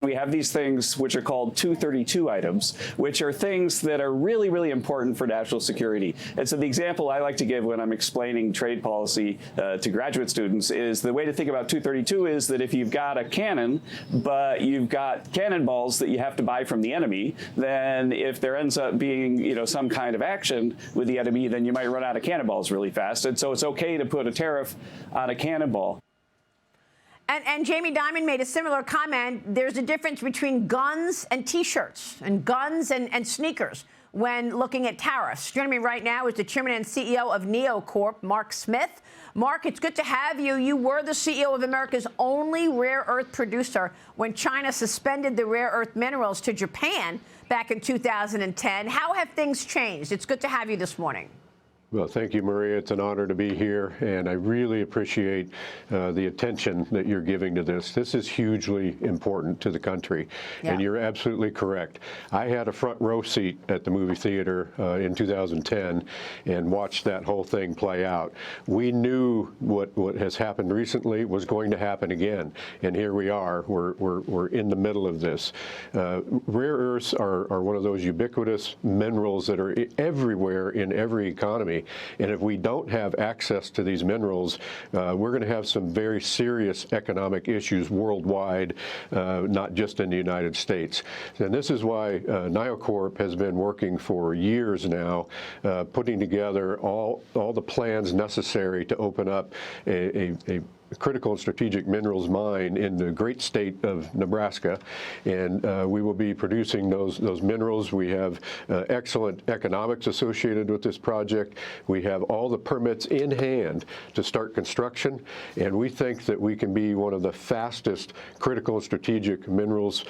We have these things which are called 232 items, which are things that are really, really important for national security. And so the example I like to give when I'm explaining trade policy to graduate students is the way to think about 232 is that if you've got a cannon, but you've got cannonballs that you have to buy from the enemy, then if there ends up being, some kind of action with the enemy, then you might run out of cannonballs really fast. And so it's okay to put a tariff on a cannonball. And Jamie Dimon made a similar comment. There's a difference between guns and T-shirts and guns and sneakers when looking at tariffs. Joining me right now is the chairman and CEO of NioCorp, Mark Smith. Mark, it's good to have you. You were the CEO of America's only rare earth producer when China suspended the rare earth minerals to Japan back in 2010. How have things changed? It's good to have you this morning. Well, thank you, Maria. It's an honor to be here, and I really appreciate the attention that you're giving to this. This is hugely important to the country, and you're absolutely correct. I had a front row seat at the movie theater in 2010 and watched that whole thing play out. We knew what has happened recently was going to happen again, and here we are. We're in the middle of this. Rare earths are one of those ubiquitous minerals that are everywhere in every economy. And if we don't have access to these minerals, we're going to have some very serious economic issues worldwide, not just in the United States. And this is why NioCorp has been working for years now, putting together all the plans necessary to open up a critical and strategic minerals mine in the great state of Nebraska, and we will be producing those minerals. We have excellent economics associated with this project. We have all the permits in hand to start construction, and we think that we can be one of the fastest critical and strategic minerals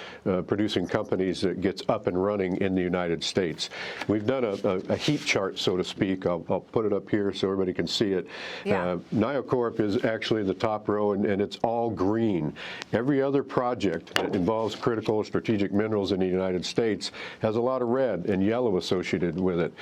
producing companies that gets up and running in the United States. We've done a heat chart, so to speak. I'll put it up here so everybody can see it. NioCorp is actually the top row, and it's all green. Every other project that involves critical or strategic minerals in the United States has a lot of red and yellow associated with it.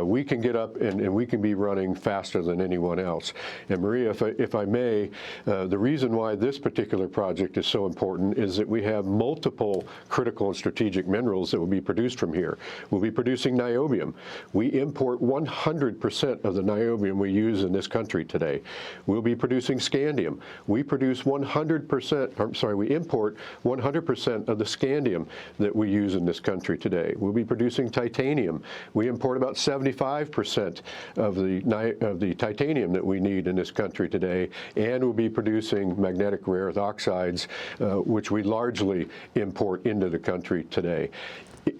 We can get up and we can be running faster than anyone else. And Maria, if I may, the reason why this particular project is so important is that we have multiple critical and strategic minerals that will be produced from here. We'll be producing niobium. We import 100% of the niobium we use in this country today. We'll be producing scandium. We produce 100%, we import 100% of the scandium that we use in this country today. We'll be producing titanium. We import about 75% of the titanium that we need in this country today, and we'll be producing magnetic rare earth oxides, which we largely import into the country today.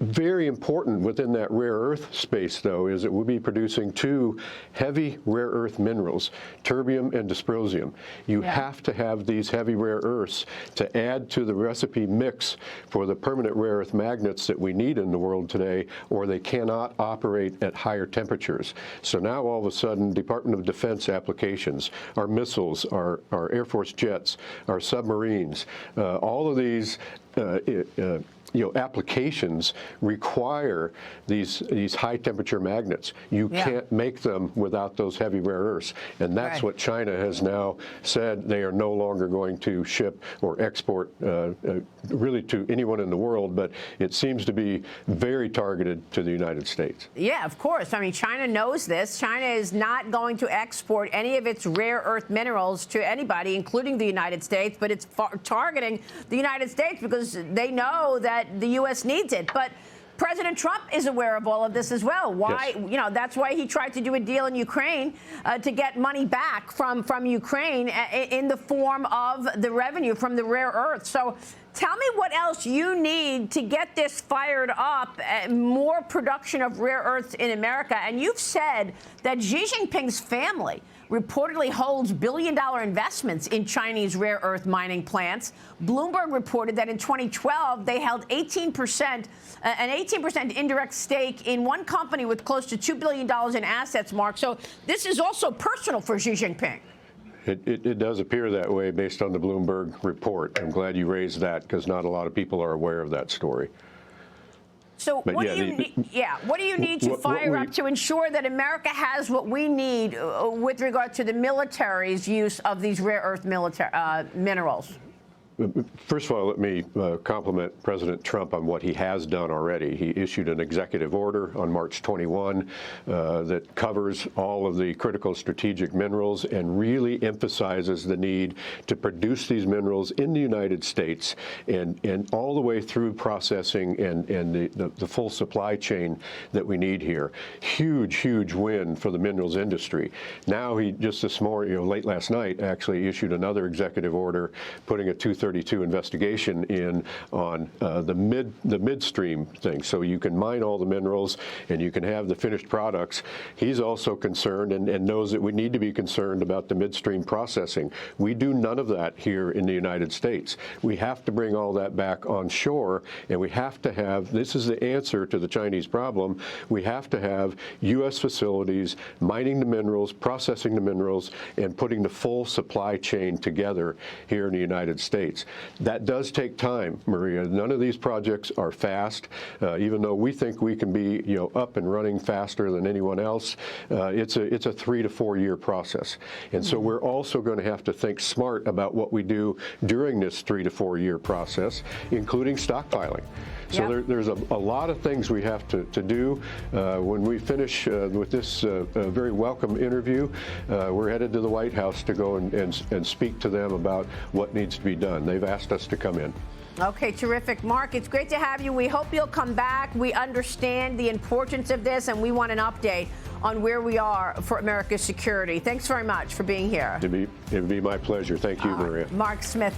Very important within that rare earth space, though, is that we'll be producing two heavy rare earth minerals, terbium and dysprosium. You have to have these heavy rare earths to add to the recipe mix for the permanent rare earth magnets that we need in the world today, or they cannot operate at higher temperatures. So now all of a sudden, Department of Defense applications, our missiles, our Air Force jets, our submarines, all of these applications require these high temperature magnets. You can't make them without those heavy rare earths, and that's what China has now said they are no longer going to ship or export really to anyone in the world, but it seems to be very targeted to the United States. Yeah, of course. I mean, China knows this. China is not going to export any of its rare earth minerals to anybody, including the United States, but it's targeting the United States because they know that the U.S. needs it. But President Trump is aware of all of this as well. Why? Yes. That's why he tried to do a deal in Ukraine to get money back from Ukraine in the form of the revenue from the rare earth. So tell me what else you need to get this fired up, more production of rare earths in America. And you've said that Xi Jinping's family reportedly holds billion-dollar investments in Chinese rare earth mining plants. Bloomberg reported that in 2012, they held 18%, an 18% indirect stake in one company with close to $2 billion in assets, Mark. So this is also personal for Xi Jinping. It does appear that way based on the Bloomberg report. I'm glad you raised that because not a lot of people are aware of that story. So what do you need to fire up to ensure that America has what we need with regard to the military's use of these rare earth minerals? first of all, let me compliment President Trump on what he has done already. He issued an executive order on March 21 that covers all of the critical strategic minerals and really emphasizes the need to produce these minerals in the United States and all the way through processing and the full supply chain that we need here. Huge, huge win for the minerals industry. Now he just this morning, late last night, actually issued another executive order putting a 232 investigation in on the midstream thing. So you can mine all the minerals and you can have the finished products. He's also concerned and knows that we need to be concerned about the midstream processing. We do none of that here in the United States. We have to bring all that back on shore, and we have to have, this is the answer to the Chinese problem, we have to have U.S. facilities mining the minerals, processing the minerals, and putting the full supply chain together here in the United States. That does take time, Maria. None of these projects are fast. Even though we think we can be, up and running faster than anyone else, it's a 3 to 4 year process. And so we're also going to have to think smart about what we do during this 3 to 4 year process, including stockpiling. So there's a lot of things we have to do. When we finish with this very welcome interview, we're headed to the White House to go and speak to them about what needs to be done. They've asked us to come in. Okay, terrific. Mark, it's great to have you. We hope you'll come back. We understand the importance of this, and we want an update on where we are for America's security. Thanks very much for being here. It'd be my pleasure. Thank you, Maria. Mark Smith.